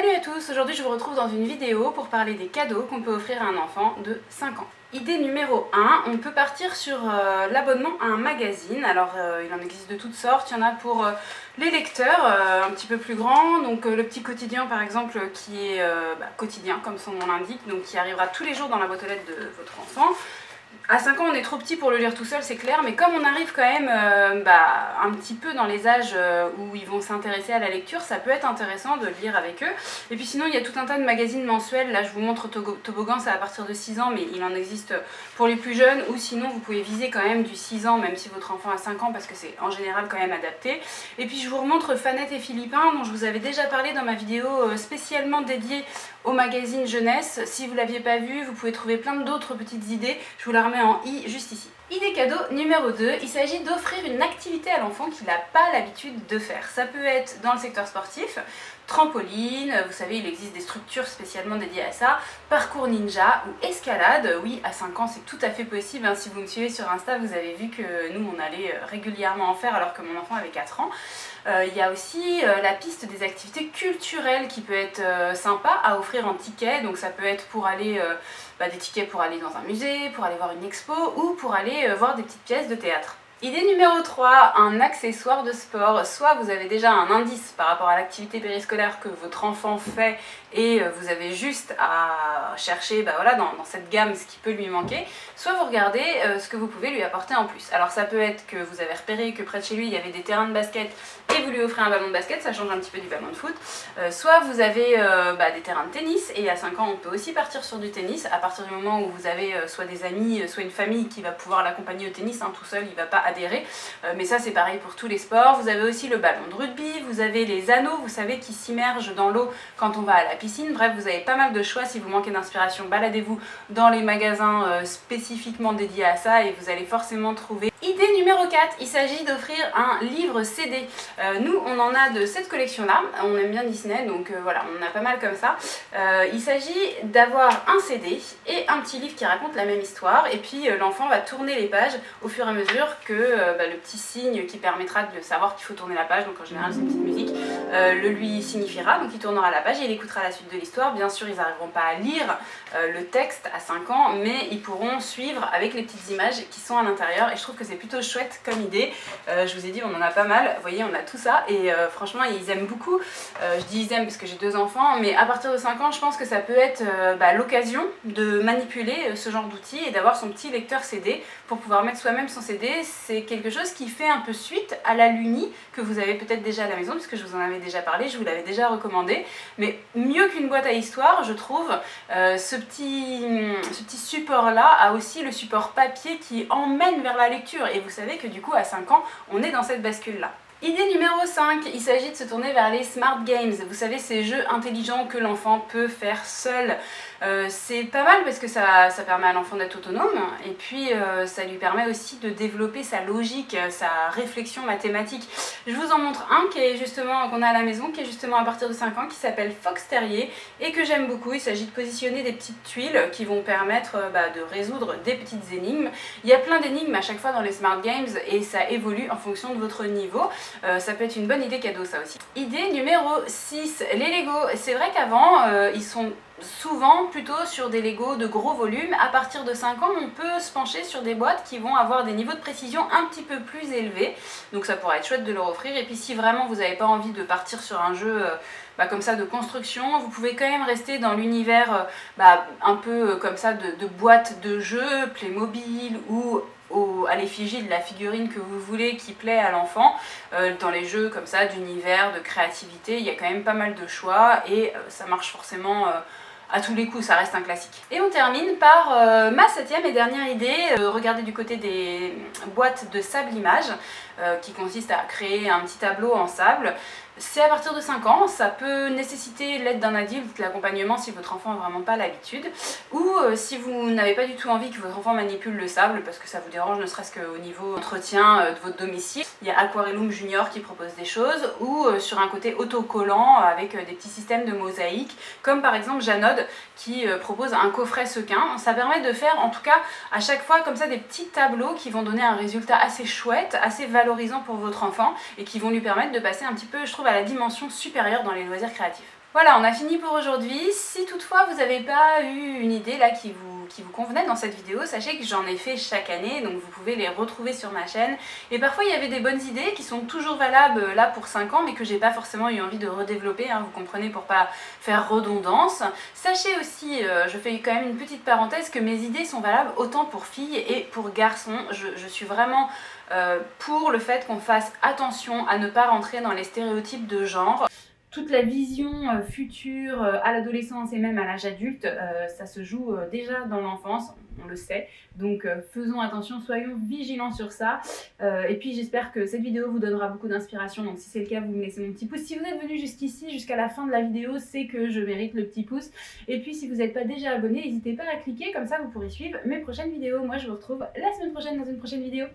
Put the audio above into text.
Salut à tous, aujourd'hui je vous retrouve dans une vidéo pour parler des cadeaux qu'on peut offrir à un enfant de 5 ans. Idée numéro 1, on peut partir sur l'abonnement à un magazine. Alors il en existe de toutes sortes, il y en a pour les lecteurs un petit peu plus grands, donc le petit quotidien par exemple qui est quotidien comme son nom l'indique, donc qui arrivera tous les jours dans la boîte aux lettres de votre enfant. À 5 ans, on est trop petit pour le lire tout seul, c'est clair, mais comme on arrive quand même un petit peu dans les âges où ils vont s'intéresser à la lecture, ça peut être intéressant de le lire avec eux. Et puis sinon, il y a tout un tas de magazines mensuels. Là, je vous montre Toboggan, c'est à partir de 6 ans, mais il en existe pour les plus jeunes. Ou sinon, vous pouvez viser quand même du 6 ans, même si votre enfant a 5 ans, parce que c'est en général quand même adapté. Et puis, je vous remontre Fanette et Philippin, dont je vous avais déjà parlé dans ma vidéo spécialement dédiée au magazine jeunesse. Si vous ne l'aviez pas vu, vous pouvez trouver plein d'autres petites idées. Je vous la remets en i juste ici. Idée cadeau numéro 2, il s'agit d'offrir une activité à l'enfant qu'il n'a pas l'habitude de faire. Ça peut être dans le secteur sportif, trampoline, vous savez il existe des structures spécialement dédiées à ça, parcours ninja ou escalade. Oui, à 5 ans c'est tout à fait possible, hein. Si vous me suivez sur Insta, vous avez vu que nous on allait régulièrement en faire alors que mon enfant avait 4 ans. Il y a aussi la piste des activités culturelles qui peut être sympa à offrir en ticket, donc ça peut être pour aller des tickets pour aller dans un musée, pour aller voir une expo ou pour aller voir des petites pièces de théâtre. Idée numéro 3, un accessoire de sport. Soit vous avez déjà un indice par rapport à l'activité périscolaire que votre enfant fait et vous avez juste à chercher dans cette gamme ce qui peut lui manquer, soit vous regardez ce que vous pouvez lui apporter en plus. Alors ça peut être que vous avez repéré que près de chez lui il y avait des terrains de basket et vous lui offrez un ballon de basket, ça change un petit peu du ballon de foot. Soit vous avez des terrains de tennis, et à 5 ans on peut aussi partir sur du tennis à partir du moment où vous avez soit des amis, soit une famille qui va pouvoir l'accompagner au tennis, hein, tout seul il ne va pas adhérer, mais ça c'est pareil pour tous les sports. Vous avez aussi le ballon de rugby, vous avez les anneaux, vous savez, qui s'immergent dans l'eau quand on va à la piscine. Bref, vous avez pas mal de choix. Si vous manquez d'inspiration, baladez-vous dans les magasins spécifiquement dédiés à ça et vous allez forcément trouver. Idée numéro 4, il s'agit d'offrir un livre CD. Nous on en a de cette collection là, on aime bien Disney, donc voilà, on en a pas mal comme ça. Il s'agit d'avoir un CD et un petit livre qui raconte la même histoire, et puis l'enfant va tourner les pages au fur et à mesure que le petit signe qui permettra de savoir qu'il faut tourner la page, donc en général c'est une petite musique, le lui signifiera, donc il tournera la page et il écoutera la suite de l'histoire. Bien sûr ils n'arriveront pas à lire le texte à 5 ans, mais ils pourront suivre avec les petites images qui sont à l'intérieur, et je trouve que c'est plutôt chouette comme idée. Je vous ai dit on en a pas mal, vous voyez on a tout ça, et franchement ils aiment beaucoup. Je dis ils aiment parce que j'ai 2 enfants, mais à partir de 5 ans je pense que ça peut être l'occasion de manipuler ce genre d'outils et d'avoir son petit lecteur CD pour pouvoir mettre soi-même son CD. C'est quelque chose qui fait un peu suite à la Luni que vous avez peut-être déjà à la maison, puisque je vous en avais déjà parlé, je vous l'avais déjà recommandé, mais mieux qu'une boîte à histoire je trouve. Ce petit support là a aussi le support papier qui emmène vers la lecture, et vous savez que du coup à 5 ans on est dans cette bascule là. Idée numéro 5, il s'agit de se tourner vers les Smart Games. Vous savez, ces jeux intelligents que l'enfant peut faire seul. C'est pas mal parce que ça permet à l'enfant d'être autonome, et puis ça lui permet aussi de développer sa logique, sa réflexion mathématique. Je vous en montre un qu'on a à la maison, qui est justement à partir de 5 ans, qui s'appelle Fox Terrier et que j'aime beaucoup. Il s'agit de positionner des petites tuiles qui vont permettre de résoudre des petites énigmes. Il y a plein d'énigmes à chaque fois dans les Smart Games et ça évolue en fonction de votre niveau. Ça peut être une bonne idée cadeau ça aussi. Idée numéro 6, les Lego. C'est vrai qu'avant ils sont souvent plutôt sur des Lego de gros volume. À partir de 5 ans on peut se pencher sur des boîtes qui vont avoir des niveaux de précision un petit peu plus élevés, donc ça pourrait être chouette de leur offrir. Et puis si vraiment vous n'avez pas envie de partir sur un jeu comme ça de construction, vous pouvez quand même rester dans l'univers un peu comme ça de boîtes de jeux, Playmobil ou à l'effigie de la figurine que vous voulez qui plaît à l'enfant. Dans les jeux comme ça d'univers, de créativité, il y a quand même pas mal de choix et ça marche forcément à tous les coups, ça reste un classique. Et on termine par ma 7e et dernière idée. Regardez du côté des boîtes de sable image qui consiste à créer un petit tableau en sable. C'est à partir de 5 ans, ça peut nécessiter l'aide d'un adulte, l'accompagnement si votre enfant n'a vraiment pas l'habitude, ou si vous n'avez pas du tout envie que votre enfant manipule le sable parce que ça vous dérange ne serait-ce qu'au niveau entretien de votre domicile. Il y a Aquarellum Junior qui propose des choses, ou sur un côté autocollant avec des petits systèmes de mosaïque, comme par exemple Janod qui propose un coffret sequin. Ça permet de faire en tout cas à chaque fois comme ça des petits tableaux qui vont donner un résultat assez chouette, assez valorisant pour votre enfant et qui vont lui permettre de passer un petit peu, je trouve, à la dimension supérieure dans les loisirs créatifs. Voilà, on a fini pour aujourd'hui. Si toutefois vous n'avez pas eu une idée là qui vous convenait dans cette vidéo, sachez que j'en ai fait chaque année, donc vous pouvez les retrouver sur ma chaîne. Et parfois il y avait des bonnes idées qui sont toujours valables là pour 5 ans, mais que j'ai pas forcément eu envie de redévelopper, hein, vous comprenez, pour pas faire redondance. Sachez aussi, je fais quand même une petite parenthèse, que mes idées sont valables autant pour filles et pour garçons. Je suis vraiment pour le fait qu'on fasse attention à ne pas rentrer dans les stéréotypes de genre. Toute la vision future à l'adolescence et même à l'âge adulte, ça se joue déjà dans l'enfance, on le sait. Donc faisons attention, soyons vigilants sur ça. Et puis j'espère que cette vidéo vous donnera beaucoup d'inspiration. Donc si c'est le cas, vous me laissez mon petit pouce. Si vous êtes venu jusqu'ici, jusqu'à la fin de la vidéo, c'est que je mérite le petit pouce. Et puis si vous n'êtes pas déjà abonné, n'hésitez pas à cliquer, comme ça vous pourrez suivre mes prochaines vidéos. Moi je vous retrouve la semaine prochaine dans une prochaine vidéo.